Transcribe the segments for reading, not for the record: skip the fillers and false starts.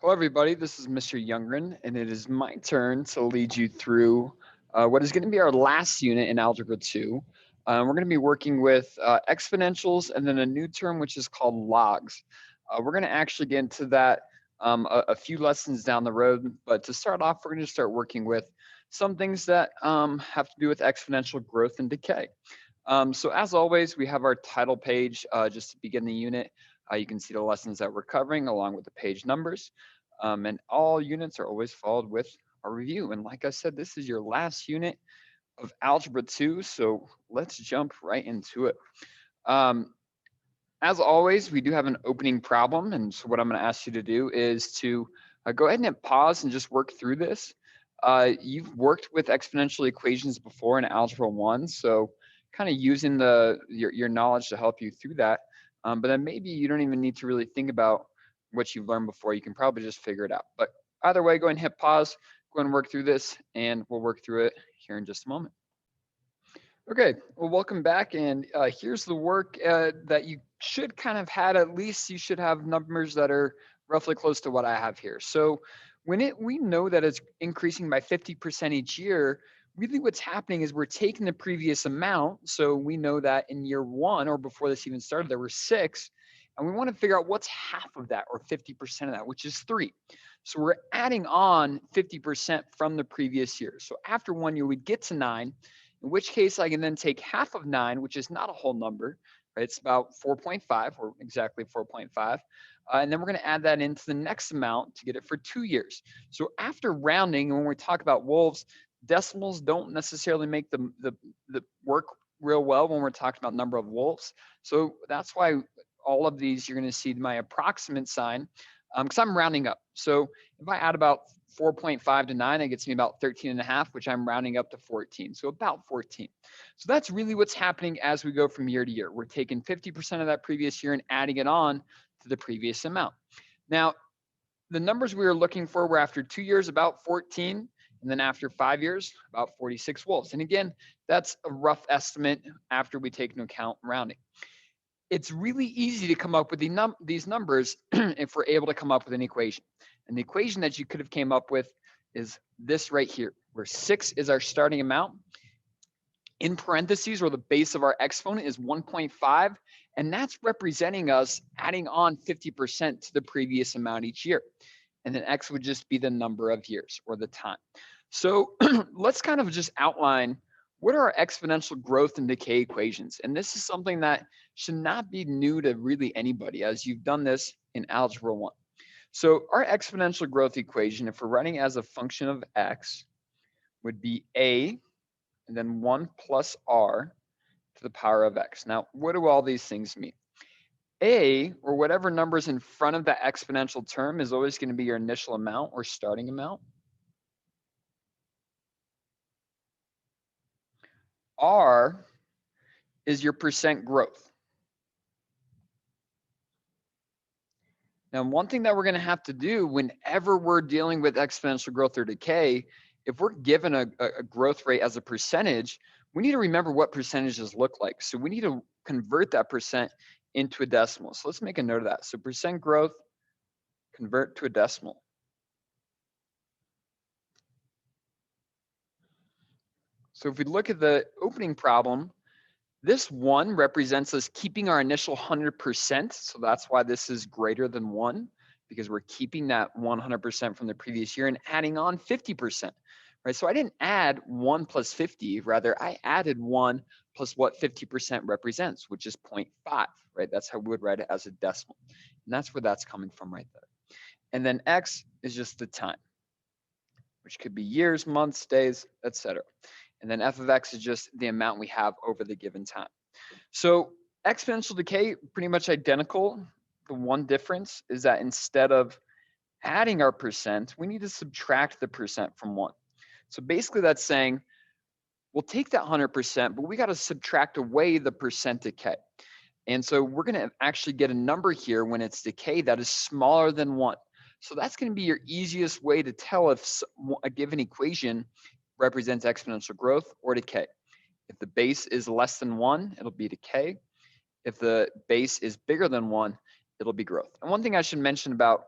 Hello, everybody. This is Mr. Youngren, and it is my turn to lead you through what is going to be our last unit in Algebra 2. We're going to be working with exponentials and then a new term which is called logs. We're going to actually get into that a few lessons down the road, but to start off, we're going to start working with some things that have to do with exponential growth and decay. So as always, we have our title page just to begin the unit. You can see the lessons that we're covering along with the page numbers. And all units are always followed with a review. And like I said, this is your last unit of Algebra 2, so let's jump right into it. As always, we do have an opening problem, and so what I'm going to ask you to do is to go ahead and hit pause and just work through this. You've worked with exponential equations before in Algebra 1, so kind of using your knowledge to help you through that. But then maybe you don't even need to really think about what you've learned before. You can probably just figure it out. But either way, go ahead and hit pause, go ahead and work through this, and we'll work through it here in just a moment. Okay, well, welcome back, and here's the work that you should kind of had. At least you should have numbers that are roughly close to what I have here. So we know that it's increasing by 50% each year, really what's happening is we're taking the previous amount. So we know that in year one, or before this even started, there were 6, and we want to figure out what's half of that, or 50% of that, which is 3. So we're adding on 50% from the previous year. So after 1 year, we'd get to 9, in which case I can then take half of 9, which is not a whole number, right? It's about 4.5, or exactly 4.5. And then we're going to add that into the next amount to get it for 2 years. So after rounding, when we talk about wolves, decimals don't necessarily make the work real well when we're talking about number of wolves. So that's why all of these, you're going to see my approximate sign, because I'm rounding up. So if I add about 4.5 to 9, it gets me about 13.5, which I'm rounding up to 14. So about 14. So that's really what's happening as we go from year to year. We're taking 50% of that previous year and adding it on to the previous amount. Now, the numbers we were looking for were after 2 years, about 14, and then after 5 years, about 46 wolves. And again, that's a rough estimate after we take into account rounding. It's really easy to come up with these numbers if we're able to come up with an equation. And the equation that you could have came up with is this right here, where 6 is our starting amount. In parentheses, or the base of our exponent is 1.5, and that's representing us adding on 50% to the previous amount each year. And then x would just be the number of years, or the time. So let's kind of just outline what are our exponential growth and decay equations. And this is something that should not be new to really anybody, as you've done this in Algebra 1. So our exponential growth equation, if we're writing as a function of x, would be a, and then 1 plus r to the power of x. Now, what do all these things mean? A, or whatever number's in front of that exponential term, is always going to be your initial amount or starting amount. R is your percent growth. Now, one thing that we're going to have to do whenever we're dealing with exponential growth or decay, if we're given a growth rate as a percentage, we need to remember what percentages look like. So we need to convert that percent into a decimal. So let's make a note of that. So percent growth, convert to a decimal. So if we look at the opening problem, this 1 represents us keeping our initial 100%. So that's why this is greater than 1, because we're keeping that 100% from the previous year and adding on 50%. Right? So I didn't add 1 plus 50, rather I added 1 plus what 50% represents, which is 0.5, right? That's how we would write it as a decimal. And that's where that's coming from right there. And then x is just the time, which could be years, months, days, etc. And then f of x is just the amount we have over the given time. So exponential decay, pretty much identical. The one difference is that instead of adding our percent, we need to subtract the percent from 1. So basically that's saying, we'll take that 100%, but we got to subtract away the percent decay. And so we're going to actually get a number here when it's decay that is smaller than 1. So that's going to be your easiest way to tell if a given equation represents exponential growth or decay. If the base is less than 1, it'll be decay. If the base is bigger than 1, it'll be growth. And one thing I should mention about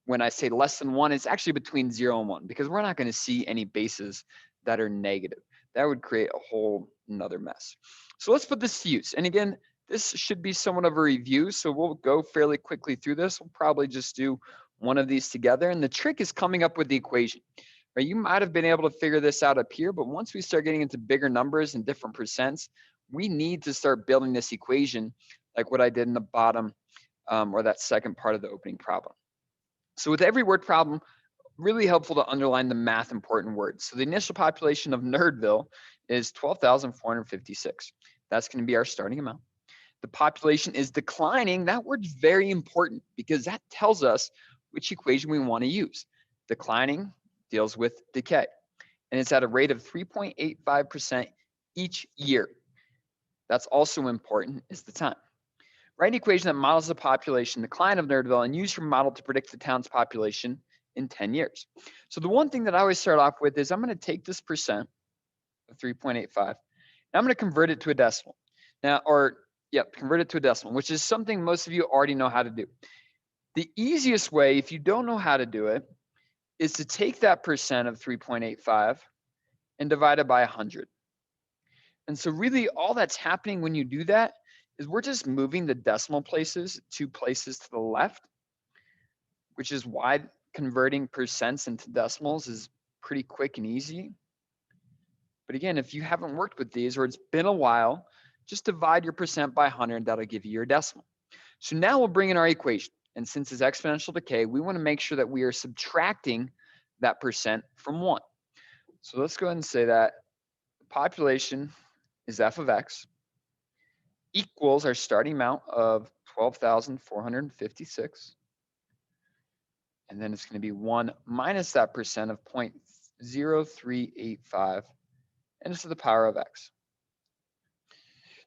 when I say less than 1, it's actually between 0 and 1 because we're not going to see any bases that are negative. That would create a whole another mess. So let's put this to use. And again, this should be somewhat of a review, so we'll go fairly quickly through this. We'll probably just do one of these together. And the trick is coming up with the equation. Right? You might have been able to figure this out up here, but once we start getting into bigger numbers and different percents, we need to start building this equation like what I did in the bottom or that second part of the opening problem. So with every word problem, really helpful to underline the math important words. So the initial population of Nerdville is 12,456. That's going to be our starting amount. The population is declining. That word's very important because that tells us which equation we want to use. Declining deals with decay, and it's at a rate of 3.85% each year. That's also important is the time. Write an equation that models the population decline of Nerdville and use your model to predict the town's population in 10 years. So the one thing that I always start off with is I'm going to take this percent of 3.85 and I'm going to convert it to a decimal. Now, convert it to a decimal, which is something most of you already know how to do. The easiest way, if you don't know how to do it, is to take that percent of 3.85 and divide it by 100. And so really all that's happening when you do that is we're just moving the decimal places 2 places to the left, which is why converting percents into decimals is pretty quick and easy. But again, if you haven't worked with these or it's been a while, just divide your percent by 100, that'll give you your decimal. So now we'll bring in our equation. And since it's exponential decay, we want to make sure that we are subtracting that percent from 1. So let's go ahead and say that the population is f of x equals our starting amount of 12,456. And then it's going to be 1 minus that percent of 0.0385, and it's to the power of x.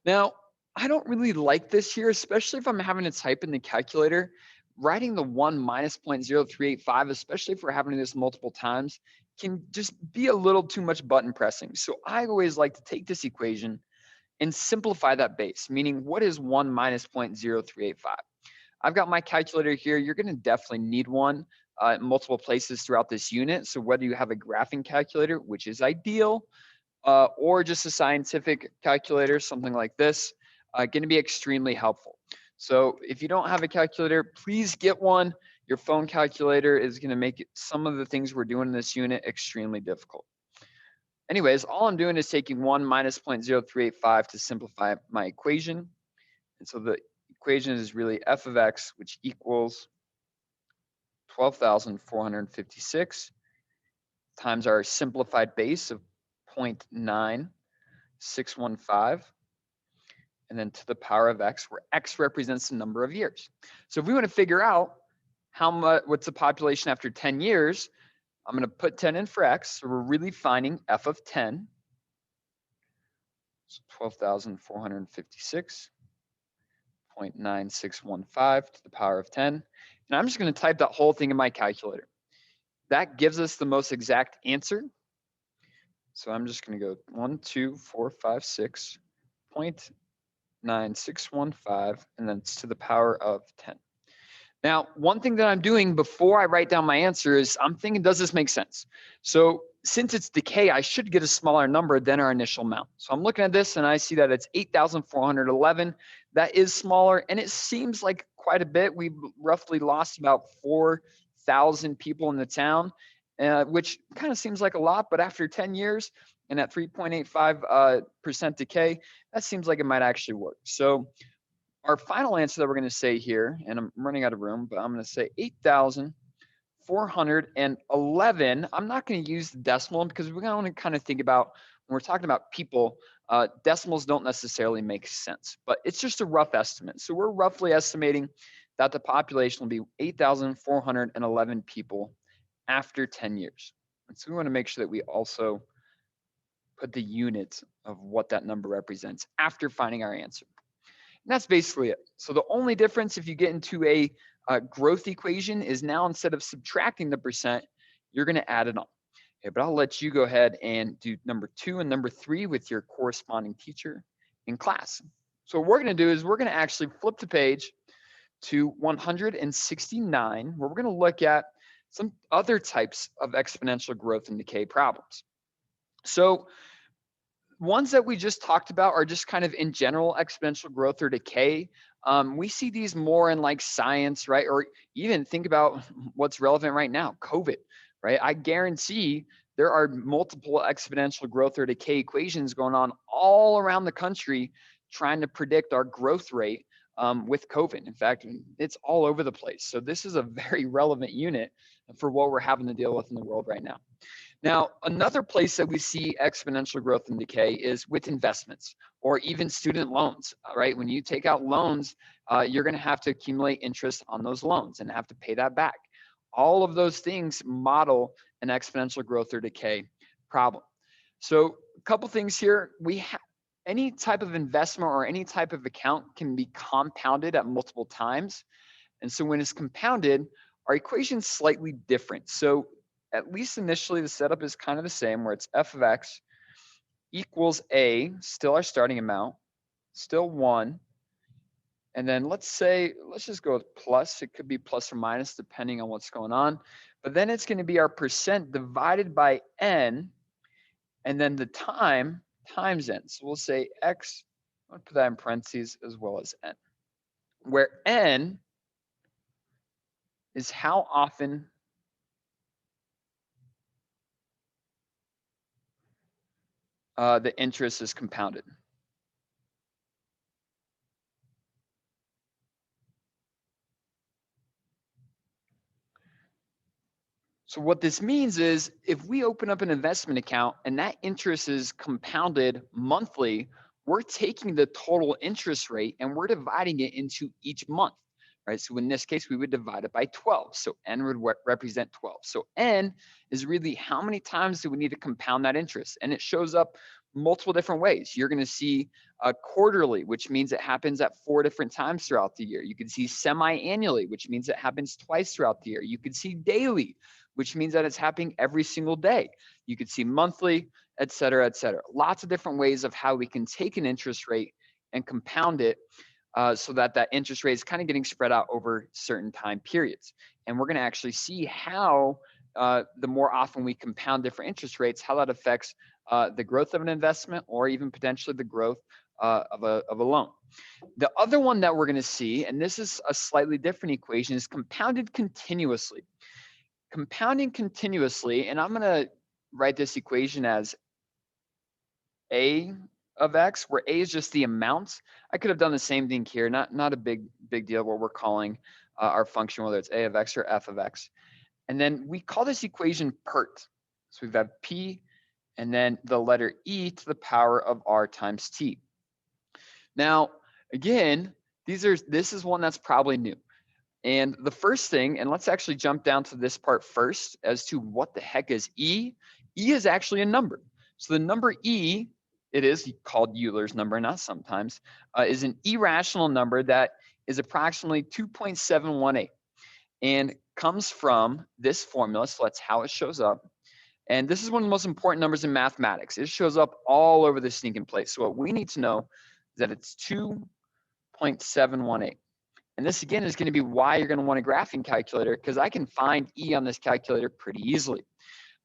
Now, I don't really like this here, especially if I'm having to type in the calculator. Writing the 1 minus 0.0385, especially if we're having this multiple times, can just be a little too much button pressing. So I always like to take this equation and simplify that base, meaning what is 1 minus 0.0385? I've got my calculator here. You're going to definitely need one in multiple places throughout this unit. So whether you have a graphing calculator, which is ideal, or just a scientific calculator, something like this, going to be extremely helpful. So if you don't have a calculator, please get one. Your phone calculator is going to make some of the things we're doing in this unit extremely difficult. Anyways, all I'm doing is taking 1 minus 0.0385 to simplify my equation. And so the equation is really f of x, which equals 12,456 times our simplified base of 0.9615, and then to the power of x, where x represents the number of years. So if we want to figure out what's the population after 10 years, I'm going to put 10 in for x. So we're really finding f of 10. So 12,456.9615 to the power of 10. And I'm just going to type that whole thing in my calculator. That gives us the most exact answer. So I'm just going to go 12456.9615, and then it's to the power of 10. Now, one thing that I'm doing before I write down my answer is I'm thinking, does this make sense? So since it's decay, I should get a smaller number than our initial amount. So I'm looking at this and I see that it's 8,411. That is smaller, and it seems like quite a bit. We've roughly lost about 4,000 people in the town, which kind of seems like a lot, but after 10 years and at 3.85% decay, that seems like it might actually work. So our final answer that we're going to say here, and I'm running out of room, but I'm going to say 8,411. I'm not going to use the decimal because we're going to kind of think about when we're talking about people, decimals don't necessarily make sense, but it's just a rough estimate. So we're roughly estimating that the population will be 8,411 people after 10 years. And so we want to make sure that we also put the units of what that number represents after finding our answer. And that's basically it. So the only difference if you get into a growth equation is now instead of subtracting the percent, you're going to add it on. Okay, but I'll let you go ahead and do number 2 and number 3 with your corresponding teacher in class. So what we're going to do is we're going to actually flip the page to 169, where we're going to look at some other types of exponential growth and decay problems. So ones that we just talked about are just kind of in general exponential growth or decay. We see these more in like science, right? Or even think about what's relevant right now, COVID, right? I guarantee there are multiple exponential growth or decay equations going on all around the country trying to predict our growth rate with COVID. In fact, it's all over the place. So this is a very relevant unit for what we're having to deal with in the world right now. Now, another place that we see exponential growth and decay is with investments or even student loans, right? When you take out loans, you're going to have to accumulate interest on those loans and have to pay that back. All of those things model an exponential growth or decay problem. So a couple things here. Any type of investment or any type of account can be compounded at multiple times. And so when it's compounded, our equation's slightly different. So at least initially, the setup is kind of the same, where it's f of x equals a, still our starting amount, still 1. And then let's just go with plus. It could be plus or minus depending on what's going on. But then it's going to be our percent divided by n, and then the time times n. So we'll say x, I'm going to put that in parentheses as well as n, where n is how often the interest is compounded. So what this means is if we open up an investment account and that interest is compounded monthly, we're taking the total interest rate and we're dividing it into each month, right? So in this case, we would divide it by 12. So n would represent 12. So n is really how many times do we need to compound that interest? And it shows up multiple different ways. You're going to see quarterly, which means it happens at 4 different times throughout the year. You can see semi-annually, which means it happens twice throughout the year. You can see daily, which means that it's happening every single day. You could see monthly, et cetera, et cetera. Lots of different ways of how we can take an interest rate and compound it so that that interest rate is kind of getting spread out over certain time periods. And we're going to actually see how the more often we compound different interest rates, how that affects the growth of an investment or even potentially the growth of a loan. The other one that we're going to see, and this is a slightly different equation, is compounded continuously. Compounding continuously, and I'm going to write this equation as a of x, where a is just the amount. I could have done the same thing here, not a big deal what we're calling our function, whether it's a of x or f of x. And then we call this equation PERT. So we've got p and then the letter e to the power of r times t. Now, again, this is one that's probably new. And the first thing, and let's actually jump down to this part first as to what the heck is E. E is actually a number. So the number E, it is called Euler's number, not sometimes, is an irrational number that is approximately 2.718 and comes from this formula. So that's how it shows up. And this is one of the most important numbers in mathematics. It shows up all over the stinking place. So what we need to know is that it's 2.718. And this again is going to be why you're going to want a graphing calculator, because I can find E on this calculator pretty easily.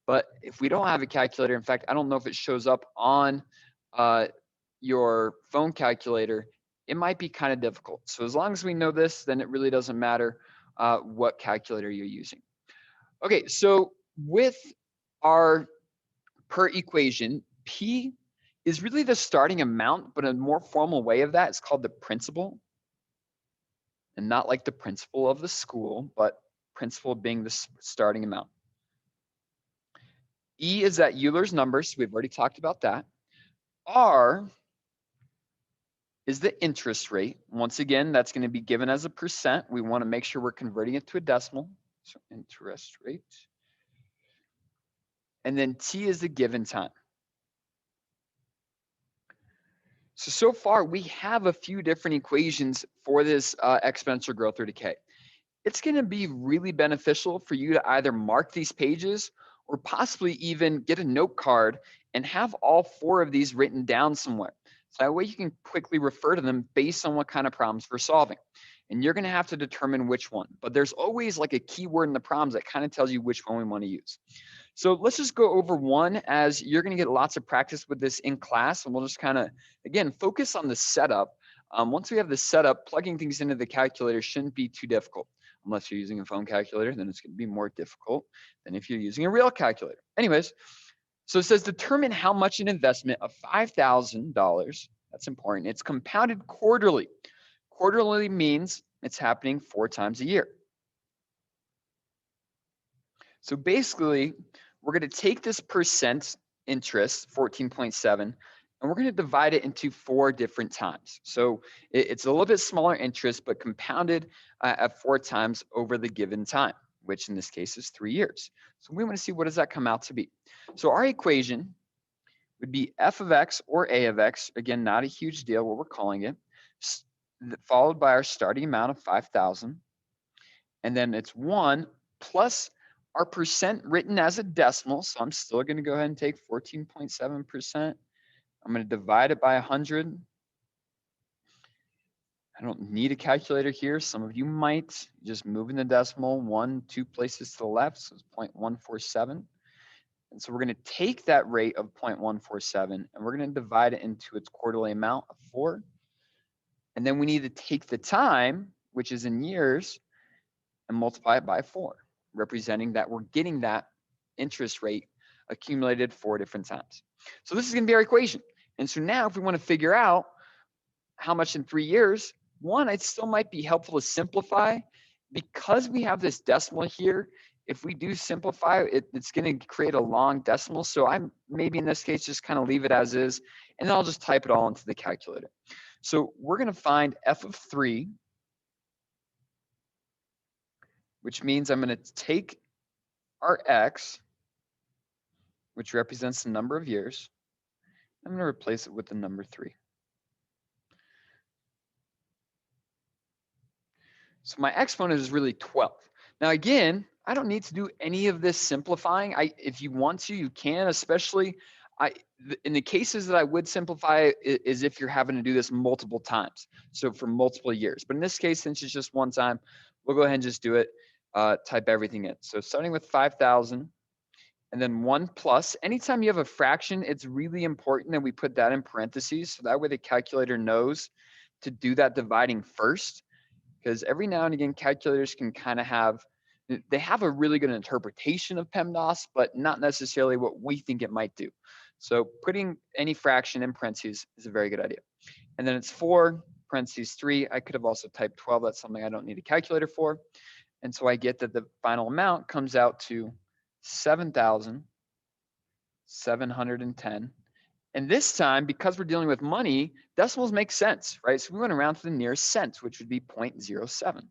But if we don't have a calculator, in fact, I don't know if it shows up on your phone calculator, it might be kind of difficult. So as long as we know this, then it really doesn't matter what calculator you're using. Okay, so with our per equation, P is really the starting amount, but a more formal way of that is called the principal. And not like the principal of the school, but principal being the starting amount. E is that Euler's number, so we've already talked about that. R is the interest rate. Once again, that's going to be given as a percent. We want to make sure we're converting it to a decimal. So interest rate. And then T is the given time. So far, we have a few different equations for this exponential growth or decay. It's going to be really beneficial for you to either mark these pages or possibly even get a note card and have all 4 of these written down somewhere. So that way you can quickly refer to them based on what kind of problems we're solving. and you're going to have to determine which one. But there's always like a keyword in the problems that kind of tells you which one we want to use. So let's just go over one, as you're going to get lots of practice with this in class, and we'll just kind of, again, focus on the setup. Once we have the setup, plugging things into the calculator shouldn't be too difficult. Unless you're using a phone calculator, then it's going to be more difficult than if you're using a real calculator. Anyways, so it says determine how much an investment of $5,000, that's important, it's compounded quarterly. Quarterly means it's happening 4 times a year. So basically, we're going to take this percent interest, 14.7, and we're going to divide it into 4 different times. So it's a little bit smaller interest, but compounded at 4 times over the given time, which in this case is 3 years. So we want to see, what does that come out to be? So our equation would be f of x or a of x, again, not a huge deal what we're calling it, followed by our starting amount of 5,000. And then it's 1 plus our percent written as a decimal. So I'm still going to go ahead and take 14.7%. I'm going to divide it by 100. I don't need a calculator here. Some of you might. Just moving the decimal 1, 2 places to the left. So it's 0.147. And so we're going to take that rate of 0.147 and we're going to divide it into its quarterly amount of 4. And then we need to take the time, which is in years, and multiply it by 4, representing that we're getting that interest rate accumulated 4 different times. So this is going to be our equation. And so now if we want to figure out how much in 3 years, one, it still might be helpful to simplify. Because we have this decimal here, if we do simplify, it's going to create a long decimal. So I'm maybe in this case just kind of leave it as is, and then I'll just type it all into the calculator. So we're going to find f of 3, which means I'm going to take our x, which represents the number of years. I'm going to replace it with the number 3. So my exponent is really 12. Now again, I don't need to do any of this simplifying. If you want to, you can, especially in the cases that I would simplify is if you're having to do this multiple times. So for multiple years. But in this case, since it's just one time, we'll go ahead and just do it, type everything in. So starting with 5,000 and then 1 plus. Anytime you have a fraction, it's really important that we put that in parentheses. So that way the calculator knows to do that dividing first. Because every now and again, calculators can kind of have a really good interpretation of PEMDAS, but not necessarily what we think it might do. So putting any fraction in parentheses is a very good idea. And then it's 4, parentheses 3. I could have also typed 12. That's something I don't need a calculator for. And so I get that the final amount comes out to 7,710. And this time, because we're dealing with money, decimals make sense, right? So we went around to the nearest cent, which would be 0.07.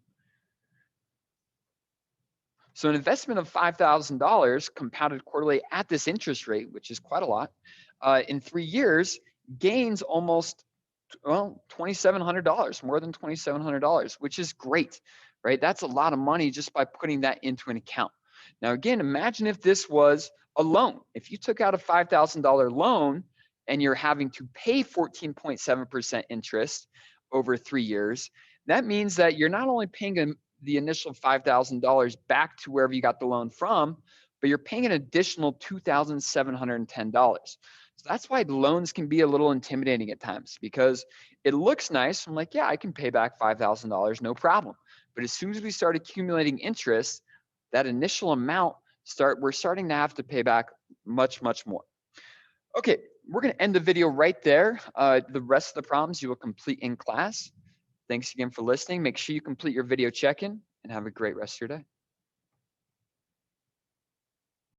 So an investment of $5,000 compounded quarterly at this interest rate, which is quite a lot, in 3 years, gains almost, well, $2,700, more than $2,700, which is great, right? That's a lot of money just by putting that into an account. Now, again, imagine if this was a loan. If you took out a $5,000 loan, and you're having to pay 14.7% interest over 3 years, that means that you're not only paying the initial $5,000 back to wherever you got the loan from, but you're paying an additional $2,710. So that's why loans can be a little intimidating at times, because it looks nice. I'm like, yeah, I can pay back $5,000, no problem. But as soon as we start accumulating interest, that initial amount, we're starting to have to pay back much, much more. Okay, we're going to end the video right there. The rest of the problems you will complete in class. Thanks again for listening. Make sure you complete your video check-in and have a great rest of your day.